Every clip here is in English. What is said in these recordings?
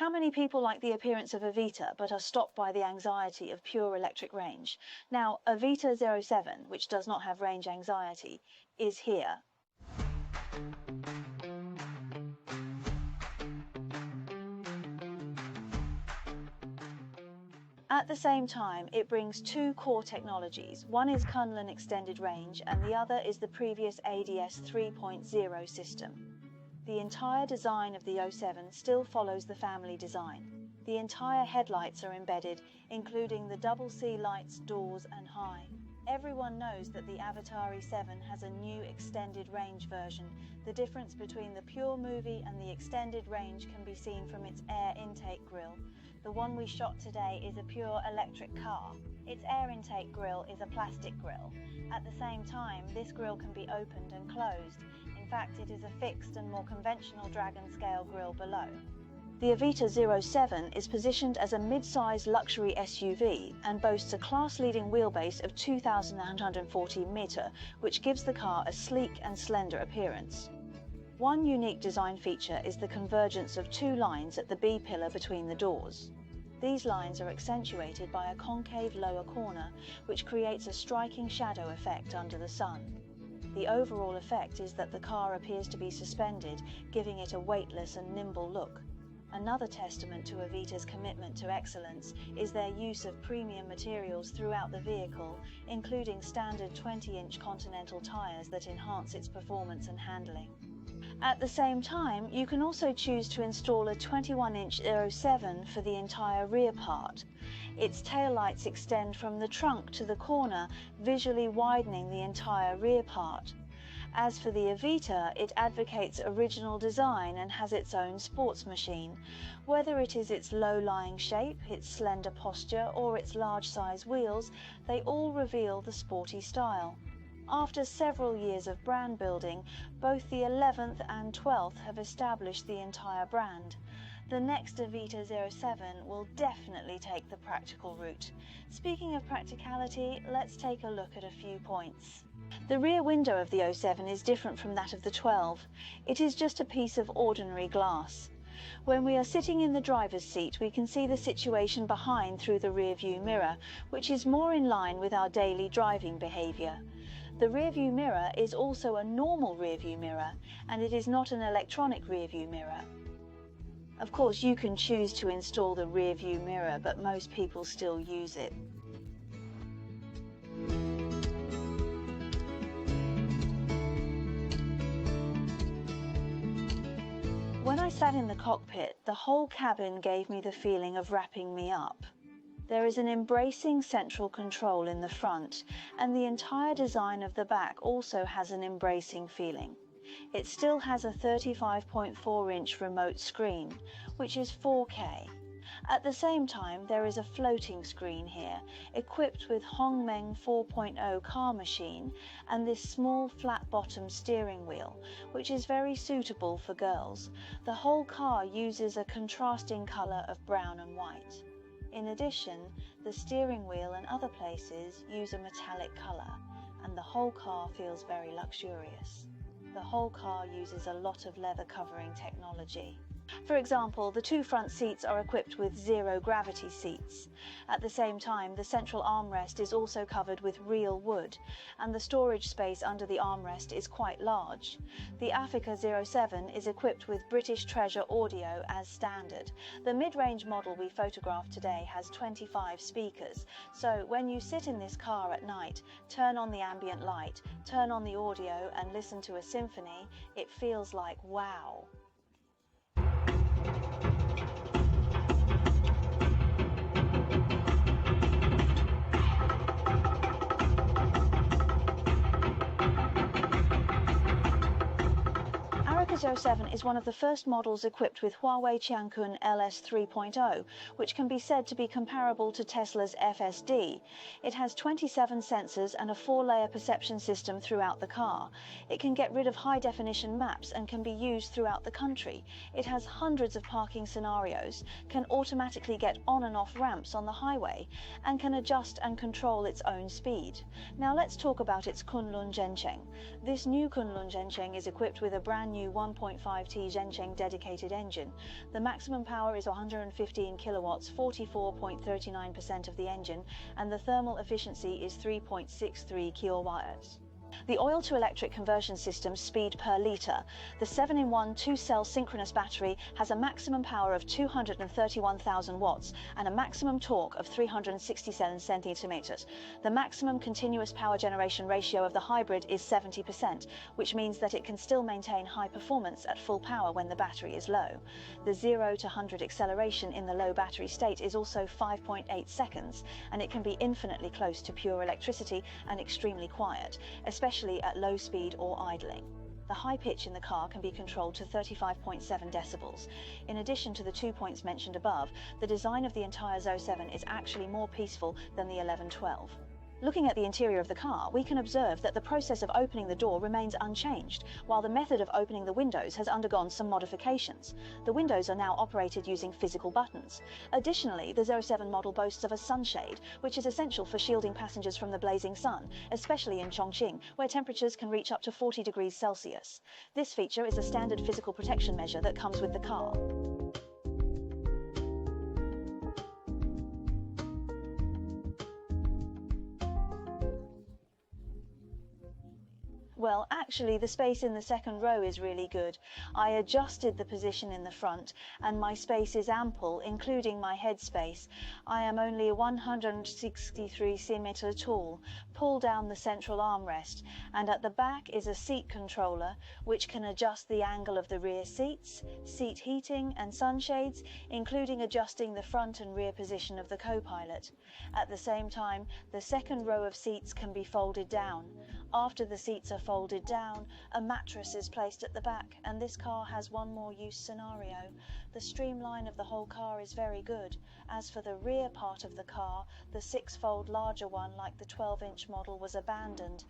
How many people like the appearance of Avita but are stopped by the anxiety of pure electric range? Now, Avita 07, which does not have range anxiety, is here. At the same time, it brings two core technologies. One is Kunlun extended range and the other is the previous ADS 3.0 system. The entire design of the 07 still follows the family design. The entire headlights are embedded, including the double C lights, doors and high. Everyone knows that the Avita E7 has a new extended range version. The difference between the pure movie and the extended range can be seen from its air intake grille. The one we shot today is a pure electric car. Its air intake grille is a plastic grille. At the same time, this grille can be opened and closed. In fact, it is a fixed and more conventional Dragon scale grille below. The Avita 07 is positioned as a mid-size luxury SUV and boasts a class-leading wheelbase of 2,914 metre, which gives the car a sleek and slender appearance. One unique design feature is the convergence of two lines at the B pillar between the doors. These lines are accentuated by a concave lower corner, which creates a striking shadow effect under the sun. The overall effect is that the car appears to be suspended, giving it a weightless and nimble look. Another testament to Avita's commitment to excellence is their use of premium materials throughout the vehicle, including standard 20-inch Continental tyres that enhance its performance and handling. At the same time, you can also choose to install a 21-inch 07 for the entire rear part. Its taillights extend from the trunk to the corner, visually widening the entire rear part. As for the Avita, it advocates original design and has its own sports machine. Whether it is its low-lying shape, its slender posture, or its large-size wheels, they all reveal the sporty style. After several years of brand building, both the 11th and 12th have established the entire brand. The next Avita 07 will definitely take the practical route. Speaking of practicality, let's take a look at a few points. The rear window of the 07 is different from that of the 12. It is just a piece of ordinary glass. When we are sitting in the driver's seat, we can see the situation behind through the rear view mirror, which is more in line with our daily driving behaviour. The rear view mirror is also a normal rear view mirror, and it is not an electronic rear view mirror. Of course, you can choose to install the rear view mirror, but most people still use it. When I sat in the cockpit, the whole cabin gave me the feeling of wrapping me up. There is an embracing central control in the front, and the entire design of the back also has an embracing feeling. It still has a 35.4-inch remote screen, which is 4K. At the same time, there is a floating screen here, equipped with Hongmeng 4.0 car machine and this small flat-bottom steering wheel, which is very suitable for girls. The whole car uses a contrasting colour of brown and white. In addition, the steering wheel and other places use a metallic colour, and the whole car feels very luxurious. The whole car uses a lot of leather covering technology. For example, the two front seats are equipped with zero-gravity seats. At the same time, the central armrest is also covered with real wood, and the storage space under the armrest is quite large. The Avita 07 is equipped with British Treasure audio as standard. The mid-range model we photographed today has 25 speakers, so when you sit in this car at night, turn on the ambient light, turn on the audio and listen to a symphony, it feels like wow. Avita 07 is one of the first models equipped with Huawei Qiankun LS 3.0, which can be said to be comparable to Tesla's FSD. It has 27 sensors and a 4-layer perception system throughout the car. It can get rid of high-definition maps and can be used throughout the country. It has hundreds of parking scenarios, can automatically get on and off ramps on the highway, and can adjust and control its own speed. Now let's talk about its Kunlun Zhencheng. This new Kunlun Zhencheng is equipped with a brand new 1 1.5T Zhencheng dedicated engine. The maximum power is 115 kilowatts, 44.39% of the engine, and the thermal efficiency is 3.63 kilowatts. The oil-to-electric conversion system speed per litre. The 7-in-1 two-cell synchronous battery has a maximum power of 231,000 watts and a maximum torque of 367 centimeters. The maximum continuous power generation ratio of the hybrid is 70%, which means that it can still maintain high performance at full power when the battery is low. The 0 to 100 acceleration in the low battery state is also 5.8 seconds, and it can be infinitely close to pure electricity and extremely quiet, especially at low speed or idling. The high pitch in the car can be controlled to 35.7 decibels. In addition to the 2 points mentioned above, the design of the entire Z07 is actually more peaceful than the 1112. Looking at the interior of the car, we can observe that the process of opening the door remains unchanged, while the method of opening the windows has undergone some modifications. The windows are now operated using physical buttons. Additionally, the Z07 model boasts of a sunshade, which is essential for shielding passengers from the blazing sun, especially in Chongqing, where temperatures can reach up to 40 degrees Celsius. This feature is a standard physical protection measure that comes with the car. Well, actually, the space in the second row is really good. I adjusted the position in the front, and my space is ample, including my head space. I am only 163 centimeters tall. Pull down the central armrest, and at the back is a seat controller, which can adjust the angle of the rear seats, seat heating and sunshades, including adjusting the front and rear position of the co-pilot. At the same time, the second row of seats can be folded down. After the seats are folded down, a mattress is placed at the back, and this car has one more use scenario. The streamline of the whole car is very good. As for the rear part of the car, the 6-fold larger one like the 12-inch model was abandoned.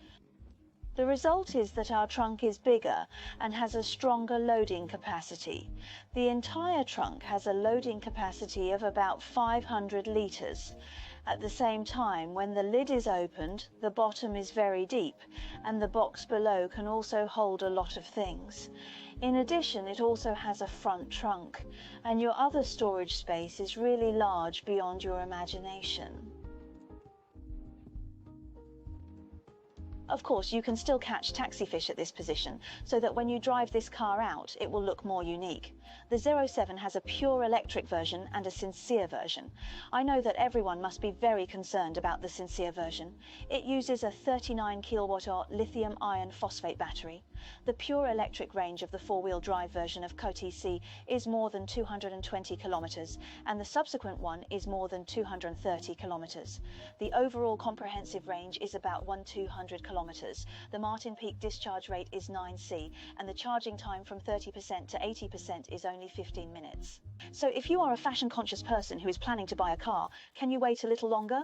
The result is that our trunk is bigger and has a stronger loading capacity. The entire trunk has a loading capacity of about 500 litres. At the same time, when the lid is opened, the bottom is very deep, and the box below can also hold a lot of things. In addition, it also has a front trunk, and your other storage space is really large beyond your imagination. Of course, you can still catch taxi fish at this position, so that when you drive this car out, it will look more unique. The Z07 has a pure electric version and a sincere version. I know that everyone must be very concerned about the sincere version. It uses a 39 kilowatt-hour lithium iron phosphate battery. The pure electric range of the four-wheel drive version of KTC is more than 220 kilometers, and the subsequent one is more than 230 kilometers. The overall comprehensive range is about 200 kilometers. The Martin peak discharge rate is 9C, and the charging time from 30% to 80% is only 15 minutes. So if you are a fashion-conscious person who is planning to buy a car, can you wait a little longer?